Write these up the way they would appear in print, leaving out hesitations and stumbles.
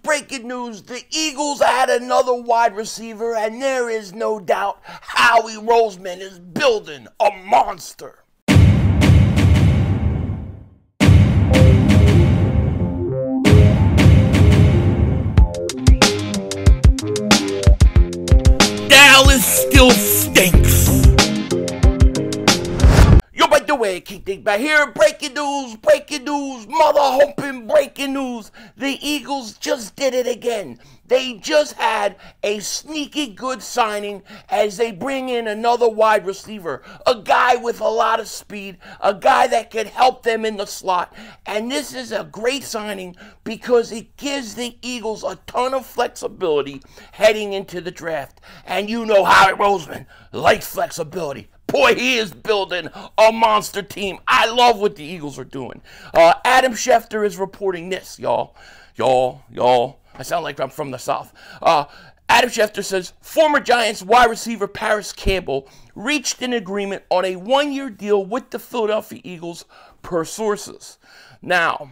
breaking news. The Eagles add another wide receiver, and there is no doubt Howie Roseman is building a monster. Dallas still stinks. Yo, by the way, King Dingbat here. Breaking news, mother hoping breaking news. The Eagles just did it again. They just had a sneaky good signing as they bring in another wide receiver, a guy with a lot of speed, a guy that could help them in the slot. And this is a great signing because it gives the Eagles a ton of flexibility heading into the draft. And you know Howie Roseman likes flexibility. Boy, he is building a monster team. I love what the Eagles are doing. Adam Schefter is reporting this, y'all. I sound like I'm from the South. Adam Schefter says, former Giants wide receiver Paris Campbell reached an agreement on a one-year deal with the Philadelphia Eagles, per sources. Now,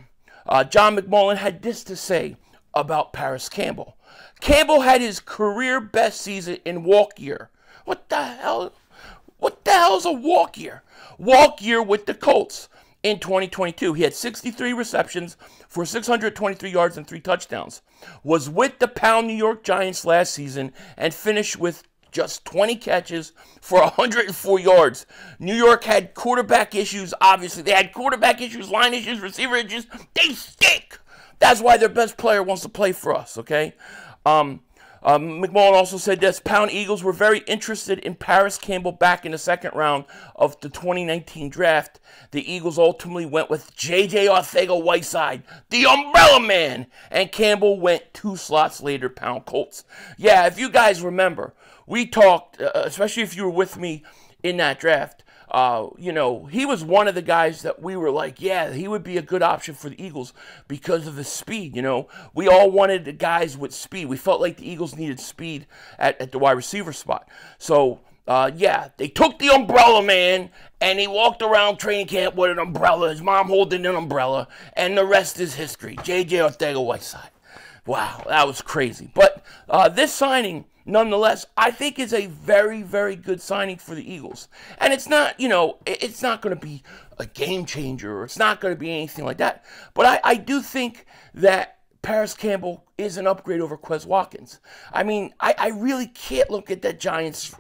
John McMullen had this to say about Paris Campbell. Campbell had his career best season in walk year. What the hell? What the hell is a walk year? Walk year with the Colts in 2022. He had 63 receptions for 623 yards and 3 touchdowns. Was with the Pound New York Giants last season and finished with just 20 catches for 104 yards. New York had quarterback issues, obviously. They had quarterback issues, line issues, receiver issues. They stink. That's why their best player wants to play for us, okay? McMullen also said this, Pound Eagles were very interested in Paris Campbell back in the second round of the 2019 draft. The Eagles ultimately went with J.J. Arcega-Whiteside, the umbrella man, and Campbell went 2 slots later, Pound Colts. Yeah, if you guys remember, we talked, especially if you were with me in that draft, you know, he was one of the guys that we were like, yeah, he would be a good option for the Eagles because of his speed, you know. We all wanted the guys with speed. We felt like the Eagles needed speed at the wide receiver spot. So, yeah, they took the umbrella man, and he walked around training camp with an umbrella, his mom holding an umbrella, and the rest is history. J.J. Arcega-Whiteside. Wow, that was crazy. But this signing, nonetheless, I think is a very, very good signing for the Eagles. And it's not, you know, it's not going to be a game changer, or it's not going to be anything like that. But I do think that Paris Campbell is an upgrade over Quez Watkins. I mean, I really can't look at that Giants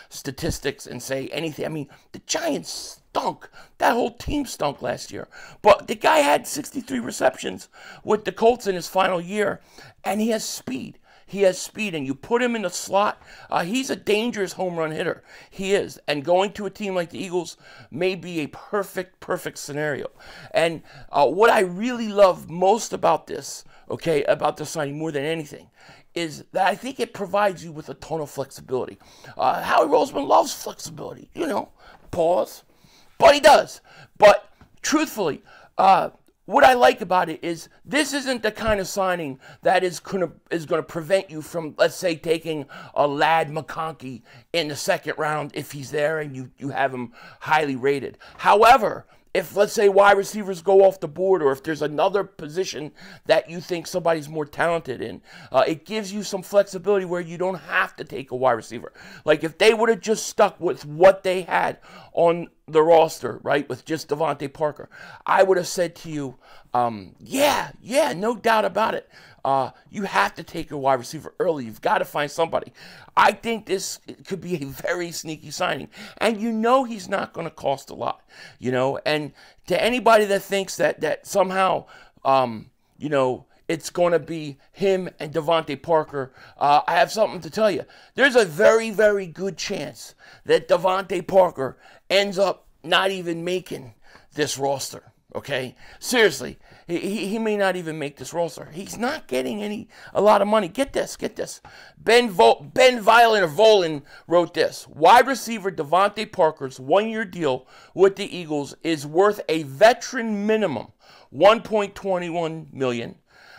statistics and say anything. I mean, the Giants stunk. That whole team stunk last year. But the guy had 63 receptions with the Colts in his final year, and he has speed. He has speed, and you put him in the slot, he's a dangerous home run hitter. He is. And going to a team like the Eagles may be a perfect scenario. And what I really love most about this, okay, about the signing more than anything, is that I think it provides you with a ton of flexibility. Howie Roseman loves flexibility, you know, pause. But he does. But truthfully, what I like about it is this isn't the kind of signing that is going to prevent you from, let's say, taking a Ladd McConkey in the second round if he's there and you have him highly rated. However, if, let's say, wide receivers go off the board, or if there's another position that you think somebody's more talented in, it gives you some flexibility where you don't have to take a wide receiver. Like if they would have just stuck with what they had on the roster, right, with just DeVante Parker, I would have said to you, yeah, no doubt about it. You have to take a wide receiver early. You've got to find somebody. I think this could be a very sneaky signing. And you know he's not going to cost a lot, you know. And to anybody that thinks that somehow, you know, it's going to be him and DeVante Parker, I have something to tell you. There's a very, very good chance that DeVante Parker ends up not even making this roster. Okay, seriously, he may not even make this roster. He's not getting a lot of money. Get this. Ben Volin wrote this. Wide receiver DeVante Parker's one-year deal with the Eagles is worth a veteran minimum $1.21 million,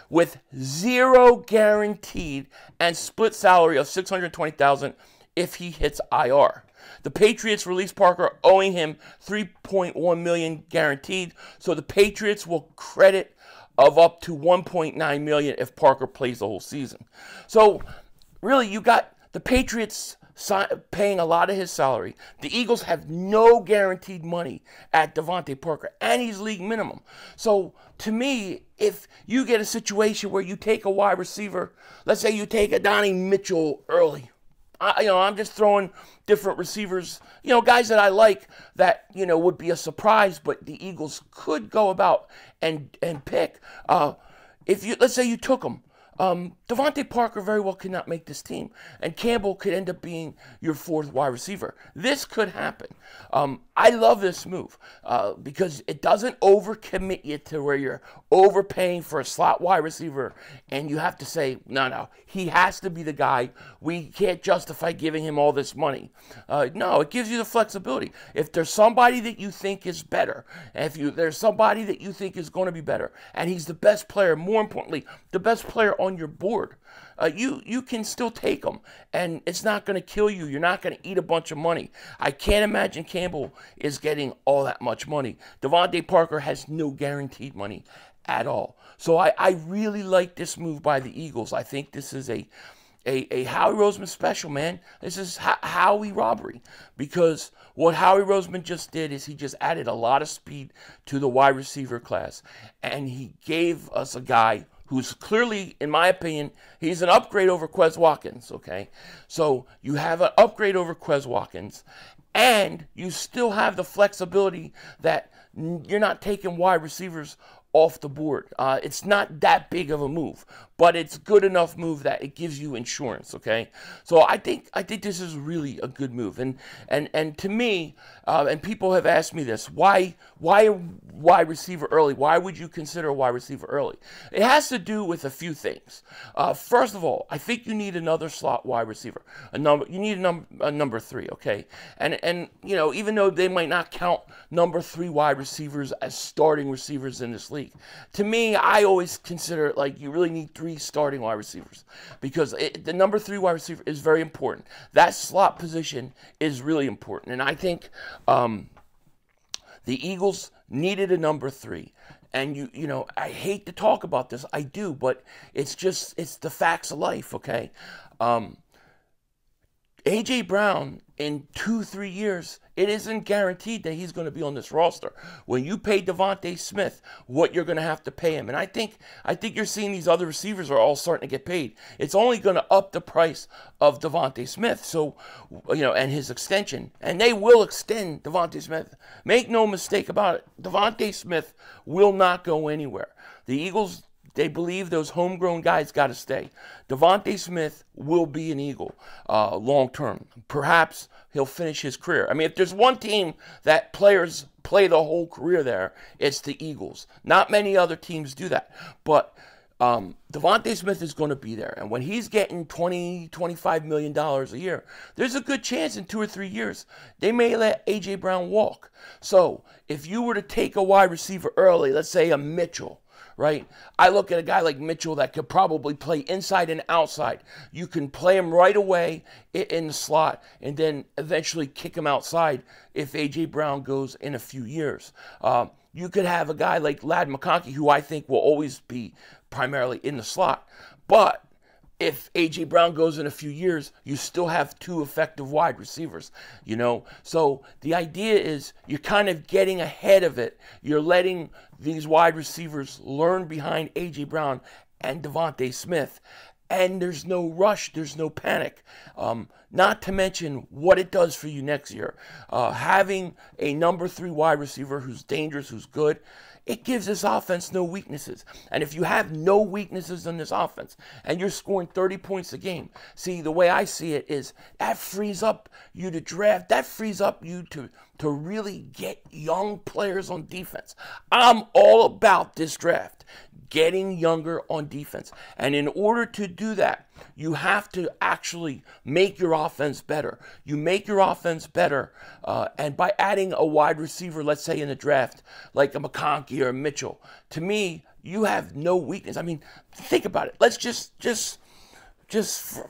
with 0 guaranteed and split salary of $620,000 if he hits IR. The Patriots released Parker owing him $3.1 million guaranteed, so the Patriots will credit of up to $1.9 million if Parker plays the whole season. So really, you got the Patriots paying a lot of his salary. The Eagles have no guaranteed money at DeVante Parker, and he's league minimum. So to me, if you get a situation where you take a wide receiver, let's say you take a Donnie Mitchell early, I'm just throwing different receivers, guys that I like that, would be a surprise, but the Eagles could go about and pick. Let's say you took them. DeVante Parker very well could not make this team, and Campbell could end up being your fourth wide receiver. This could happen. I love this move because it doesn't overcommit you to where you're overpaying for a slot wide receiver, and you have to say, no, he has to be the guy. We can't justify giving him all this money. No, it gives you the flexibility. If there's somebody that you think is better, there's somebody that you think is going to be better, and he's the best player, more importantly, the best player on your board, you can still take him, and it's not going to kill you. You're not going to eat a bunch of money. I can't imagine Campbell is getting all that much money. DeVante Parker has no guaranteed money at all. So I really like this move by the Eagles. I think this is a Howie Roseman special, man. This is Howie robbery, because what Howie Roseman just did is he just added a lot of speed to the wide receiver class, and he gave us a guy who's clearly, in my opinion, he's an upgrade over Quez Watkins, okay? So you have an upgrade over Quez Watkins, and you still have the flexibility that you're not taking wide receivers off the board. It's not that big of a move, but it's good enough move that it gives you insurance, okay? So I think this is really a good move. And to me, and people have asked me this, why a wide receiver early? Why would you consider a wide receiver early? It has to do with a few things. First of all, I think you need another slot wide receiver. You need a number 3, okay? And even though they might not count number 3 wide receivers as starting receivers in this league, to me, I always consider you really need 3 starting wide receivers, because the number 3 wide receiver is very important. That slot position is really important, and I think the Eagles needed a number 3. And I hate to talk about this, I do, but it's the facts of life, okay? A.J. Brown, in 2-3 years, it isn't guaranteed that he's going to be on this roster. When you pay DeVonte Smith what you're going to have to pay him, and I think you're seeing these other receivers are all starting to get paid. It's only going to up the price of DeVonte Smith, so and his extension, and they will extend DeVonte Smith. Make no mistake about it, DeVonte Smith will not go anywhere. The Eagles, they believe those homegrown guys got to stay. DeVonte Smith will be an Eagle long term. Perhaps he'll finish his career. I mean, if there's one team that players play the whole career there, it's the Eagles. Not many other teams do that. But DeVonte Smith is going to be there. And when he's getting $20, $25 million a year, there's a good chance in 2 or 3 years they may let A.J. Brown walk. So if you were to take a wide receiver early, let's say a Mitchell, right? I look at a guy like Mitchell that could probably play inside and outside. You can play him right away in the slot and then eventually kick him outside if A.J. Brown goes in a few years. You could have a guy like Ladd McConkey, who I think will always be primarily in the slot. But if A.J. Brown goes in a few years, you still have 2 effective wide receivers, So the idea is you're kind of getting ahead of it. You're letting these wide receivers learn behind A.J. Brown and DeVonte Smith. And there's no rush. There's no panic. Not to mention what it does for you next year. Having a number 3 wide receiver who's dangerous, who's good, it gives this offense no weaknesses. And if you have no weaknesses in this offense and you're scoring 30 points a game, see, the way I see it is that frees up you to draft. That frees up you to really get young players on defense. I'm all about this draft, getting younger on defense. And in order to do that, you have to actually make your offense better. You make your offense better, and by adding a wide receiver, let's say in the draft, like a McConkey or a Mitchell, to me, you have no weakness. I mean, think about it. Let's just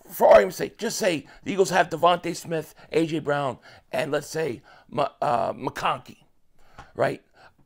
for argument's sake, just say the Eagles have DeVonte Smith, A.J. Brown, and let's say McConkey, right?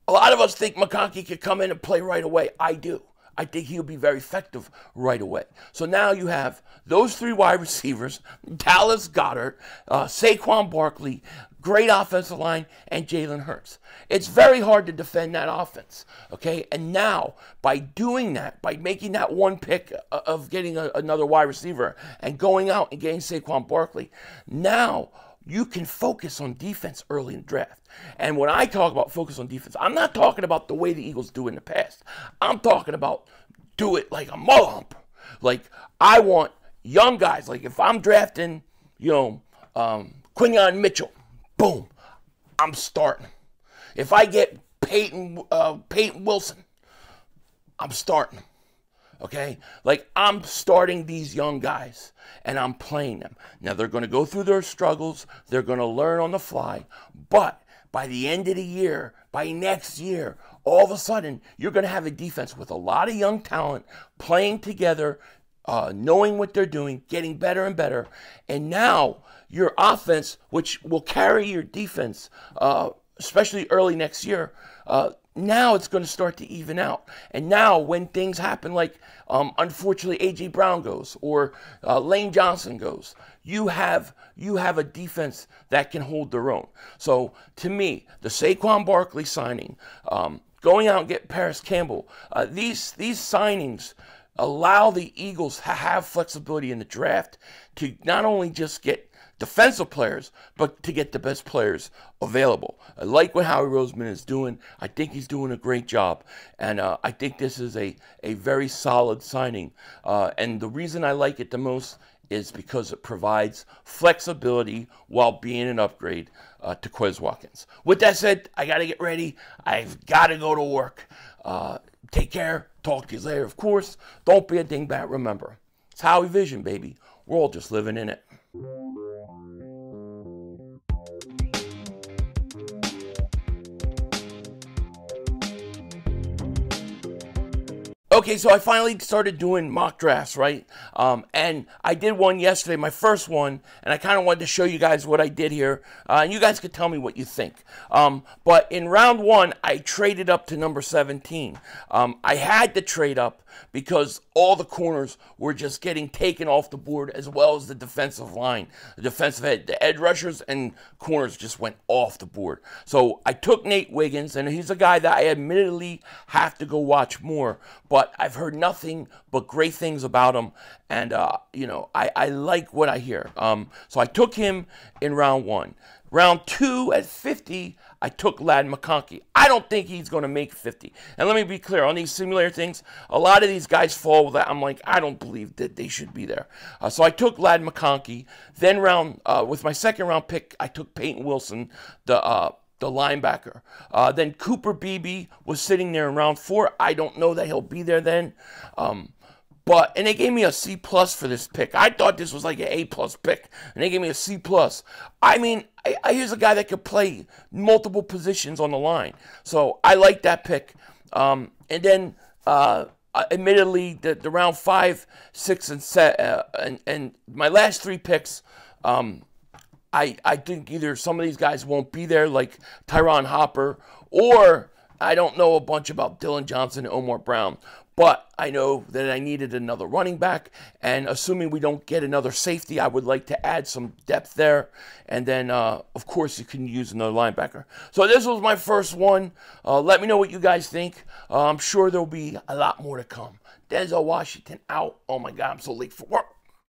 A lot of us think McConkey could come in and play right away. I do. I think he'll be very effective right away. So now you have those 3 wide receivers, Dallas Goedert, Saquon Barkley, great offensive line, and Jalen Hurts. It's very hard to defend that offense, okay? And now, by doing that, by making that one pick of getting another wide receiver and going out and getting Saquon Barkley, now you can focus on defense early in the draft. And when I talk about focus on defense, I'm not talking about the way the Eagles do in the past. I'm talking about do it like a mother humper. Like, I want young guys. Like, if I'm drafting, Quinyon Mitchell, boom, I'm starting. If I get Peyton Wilson, I'm starting. Okay? Like, I'm starting these young guys, and I'm playing them. Now, they're going to go through their struggles. They're going to learn on the fly. But by the end of the year, by next year, all of a sudden, you're going to have a defense with a lot of young talent playing together, knowing what they're doing, getting better and better. And now, your offense, which will carry your defense, especially early next year, now it's going to start to even out. And now when things happen like, unfortunately, A.J. Brown goes or Lane Johnson goes, you have a defense that can hold their own. So, to me, the Saquon Barkley signing, going out and get Paris Campbell, these signings allow the Eagles to have flexibility in the draft to not only just get defensive players, but to get the best players available. I like what Howie Roseman is doing. I think he's doing a great job. And I think this is a very solid signing. And the reason I like it the most is because it provides flexibility while being an upgrade to Quez Watkins. With that said, I got to get ready. I've got to go to work. Take care. Talk to you later. Of course, don't be a dingbat. Remember, it's Howie Vision, baby. We're all just living in it. Okay, so I finally started doing mock drafts, right? And I did one yesterday, my first one, and I kind of wanted to show you guys what I did here. And you guys could tell me what you think. But in round 1, I traded up to number 17. I had to trade up because all the corners were just getting taken off the board, as well as the defensive line, the defensive head. The edge rushers and corners just went off the board. So I took Nate Wiggins, and he's a guy that I admittedly have to go watch more, but I've heard nothing but great things about him, and I like what I hear. So I took him in round 1. Round 2 at 50, I took Ladd McConkey. I don't think he's going to make 50. And let me be clear, on these simulator things, a lot of these guys fall with that. I'm like, I don't believe that they should be there. So I took Ladd McConkey. Then with my second round pick, I took Peyton Wilson, the linebacker. Then Cooper Beebe was sitting there in round 4. I don't know that he'll be there then. And they gave me a C+ for this pick. I thought this was like an A+ pick, and they gave me a C+. I mean, here's a guy that could play multiple positions on the line. So I like that pick. And then, admittedly, the round 5, 6, and 7, and my last 3 picks, I think either some of these guys won't be there, like Tyron Hopper, or I don't know a bunch about Dylan Johnson and Omar Brown. But I know that I needed another running back, and assuming we don't get another safety, I would like to add some depth there. And then, of course, you can use another linebacker. So this was my first one. Let me know what you guys think. I'm sure there'll be a lot more to come. Denzel Washington out. Oh, my God, I'm so late for work.